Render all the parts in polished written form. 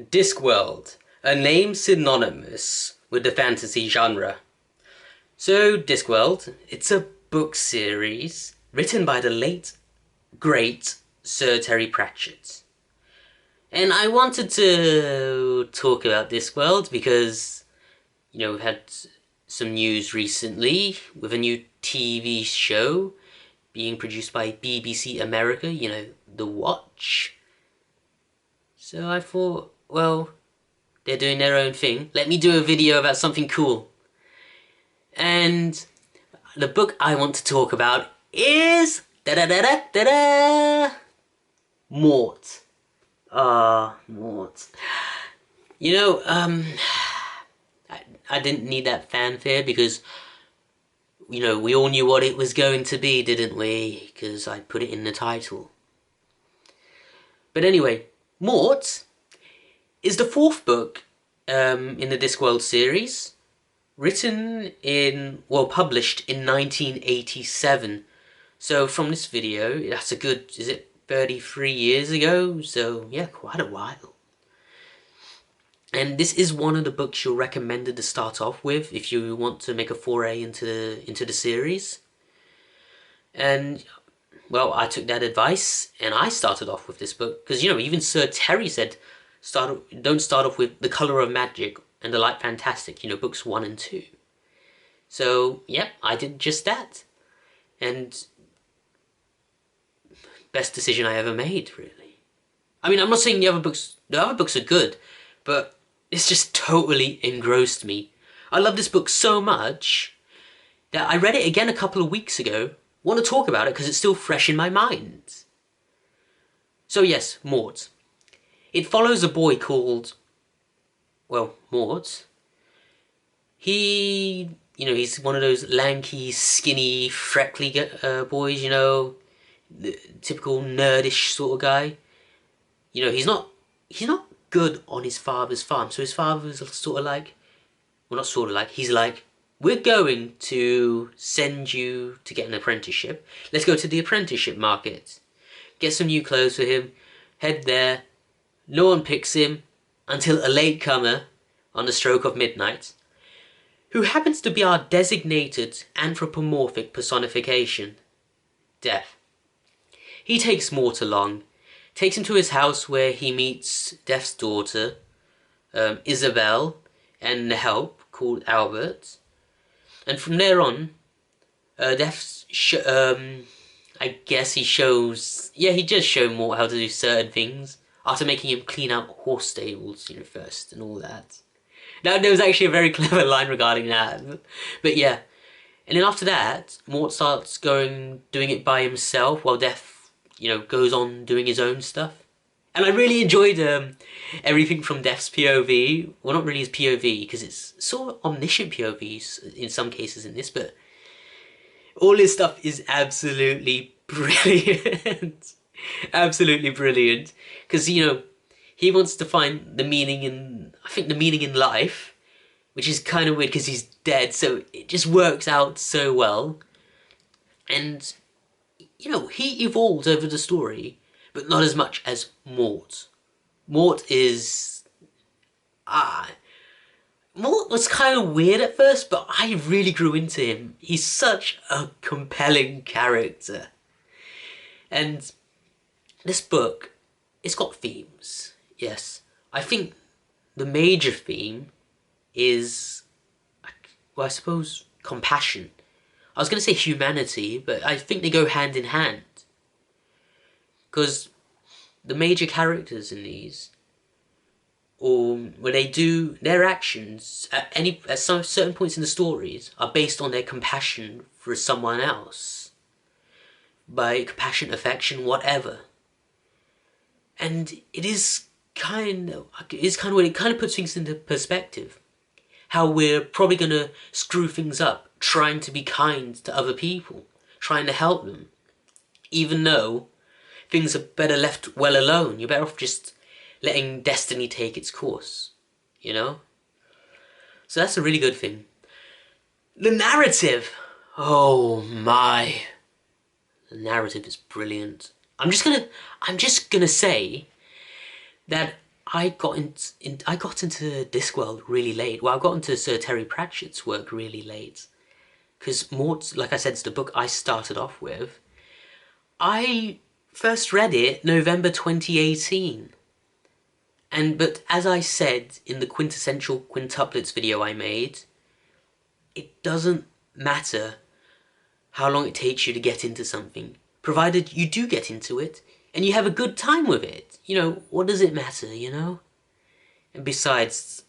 Discworld, a name synonymous with the fantasy genre. So, Discworld, it's a book series written by the late, great Sir Terry Pratchett. And I wanted to talk about Discworld because, we've had some news recently with a new TV show being produced by BBC America, The Watch. So I thought, well, they're doing their own thing. Let me do a video about something cool. And the book I want to talk about is Mort. Mort. I didn't need that fanfare because, we all knew what it was going to be, didn't we? Because I put it in the title. But anyway, Mort is the fourth book in the Discworld series, published in 1987. So from this video, that's a good, 33 years ago? So yeah, quite a while. And this is one of the books you're recommended to start off with if you want to make a foray into the series. And well, I took that advice and I started off with this book because even Sir Terry said don't start off with The Colour of Magic and The Light Fantastic, books 1 and 2. So yeah, I did just that, and best decision I ever made, really. I mean, I'm not saying the other books are good, but it's just totally engrossed me. I love this book so much that I read it again a couple of weeks ago. Want to talk about it because it's still fresh in my mind. So yes, Mort. It follows a boy called, Mort. He's one of those lanky, skinny, freckly boys, the typical nerdish sort of guy. He's not good on his father's farm. So his father's sort of like, he's like, we're going to send you to get an apprenticeship. Let's go to the apprenticeship market. Get some new clothes for him. Head there. No one picks him until a latecomer on the stroke of midnight, who happens to be our designated anthropomorphic personification, Death. He takes Mort along, takes him to his house where he meets Death's daughter, Isabel, and the help called Albert. And from there on, Death, I guess he just show Mort how to do certain things after making him clean out horse stables, first and all that. Now, there was actually a very clever line regarding that, but yeah. And then after that, Mort starts doing it by himself while Death, goes on doing his own stuff. And I really enjoyed everything from Death's POV. Well, not really his POV, because it's sort of omniscient POVs in some cases in this, but all his stuff is absolutely brilliant. Absolutely brilliant. Because, he wants to find the meaning in life, which is kind of weird because he's dead, so it just works out so well. And, he evolves over the story, but not as much as Mort. Mort was kind of weird at first, but I really grew into him. He's such a compelling character. And this book, it's got themes, yes. I think the major theme is, I suppose, compassion. I was going to say humanity, but I think they go hand in hand. Because the major characters in these, or when they do their actions at some certain points in the stories, are based on their compassion for someone else, by compassion, affection, whatever. And it kind of puts things into perspective. How we're probably gonna screw things up trying to be kind to other people, trying to help them, even though things are better left well alone. You're better off just letting destiny take its course, So that's a really good thing. The narrative! Oh my. The narrative is brilliant. I'm just gonna say that I got into Discworld really late. Well, I got into Sir Terry Pratchett's work really late. Because Mort, like I said, it's the book I started off with. I first read it November 2018. But as I said in the quintessential quintuplets video I made, it doesn't matter how long it takes you to get into something, provided you do get into it and you have a good time with it. What does it matter, And besides,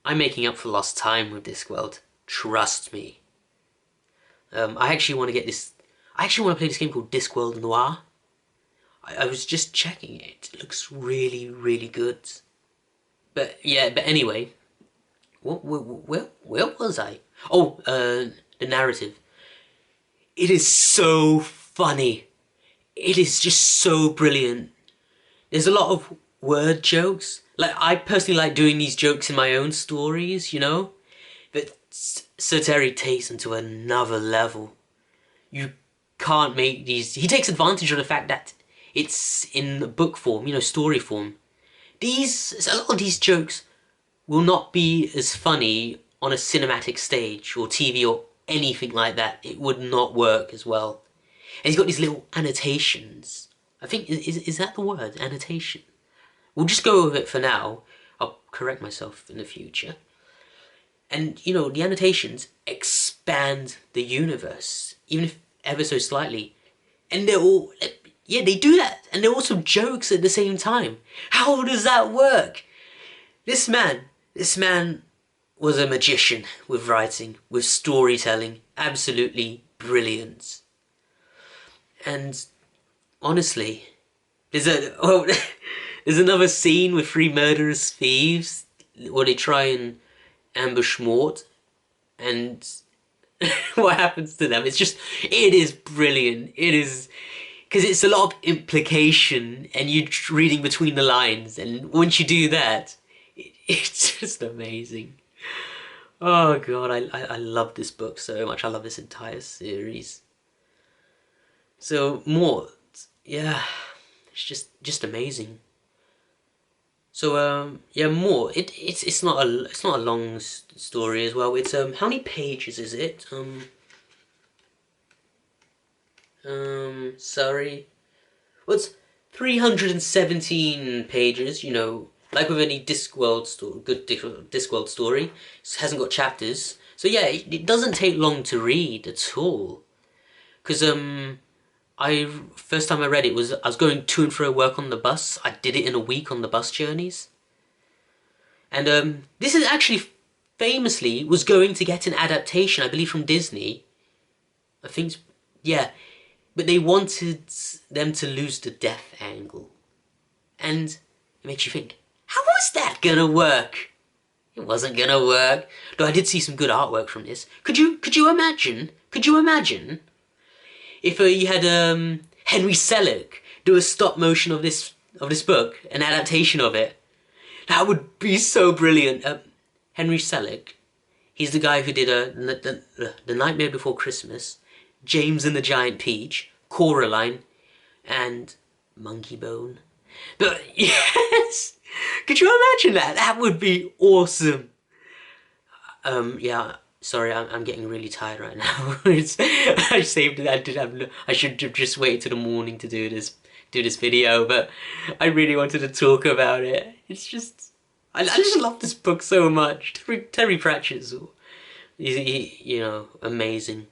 I'm making up for lost time with Discworld. Trust me. I actually want to play this game called Discworld Noir. I was just checking it. It looks really, really good. But anyway, where was I? Oh, the narrative. It is so funny. It is just so brilliant. There's a lot of word jokes. Like, I personally like doing these jokes in my own stories, But Sir Terry takes them to another level. You can't make these... He takes advantage of the fact that it's in book form, story form. A lot of these jokes will not be as funny on a cinematic stage or TV or anything like that. It would not work as well. And he's got these little annotations. I think, is that the word? Annotation? We'll just go with it for now. I'll correct myself in the future. And, the annotations expand the universe, even if ever so slightly. And they're all... Yeah, they do that. And they're also jokes at the same time. How does that work? This man was a magician with writing, with storytelling. Absolutely brilliant. And honestly, there's another scene with three murderous thieves where they try and ambush Mort, and what happens to them? It is brilliant. It is, because it's a lot of implication and you're reading between the lines, and once you do that, it's just amazing. Oh god, I love this book so much. I love this entire series. So Mort, yeah, it's just amazing. So Mort, it's not a long story as well. It's how many pages is it? Sorry. Well, it's 317 pages, like with any Discworld story, good Discworld story. It hasn't got chapters. So yeah, it doesn't take long to read at all. Because, first time I read it I was going to and fro work on the bus. I did it in a week on the bus journeys. And, this is actually famously was going to get an adaptation, I believe, from Disney. I think, yeah. But they wanted them to lose the death angle. And it makes you think, how was that gonna work? It wasn't gonna work. Though I did see some good artwork from this. Could you imagine if you had Henry Selick do a stop motion of this book, an adaptation of it? That would be so brilliant. Henry Selick, he's the guy who did The Nightmare Before Christmas, James and the Giant Peach, Coraline, and Monkey Bone. But yes, could you imagine that? That would be awesome. Yeah, sorry, I'm getting really tired right now. I saved it. I should have just waited till the morning to do this video, but I really wanted to talk about it. It's just, I just love this book so much. Terry Pratchett's, amazing,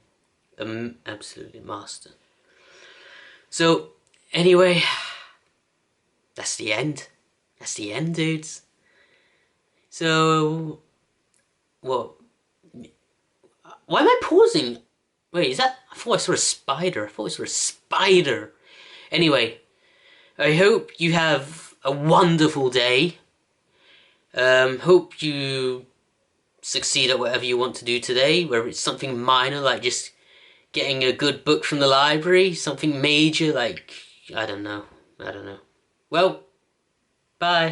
absolutely master. So anyway, that's the end. That's the end, dudes. So, what? Why am I pausing? Wait, is that? I thought I saw a spider. Anyway, I hope you have a wonderful day. Hope you succeed at whatever you want to do today, whether it's something minor like just getting a good book from the library, something major like, I don't know. Well, bye.